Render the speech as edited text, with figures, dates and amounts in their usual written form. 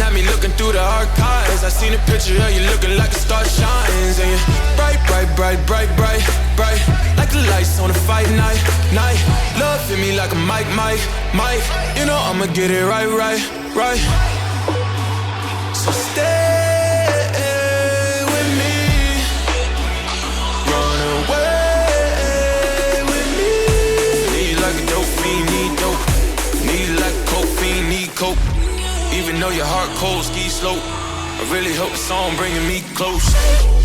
had me looking through the archives. I seen a picture of you looking like a star shines. And you're bright, bright, bright, bright, bright, bright, like the lights on a fight night, night. Love hit me like a mic, mic, mic. You know I'ma get it right, right, right. So stay with me, run away with me. Need like a dope fiend, need dope. Need like a coke fiend, need coke. Even though your heart cold, ski slope, I really hope the song bringing me close.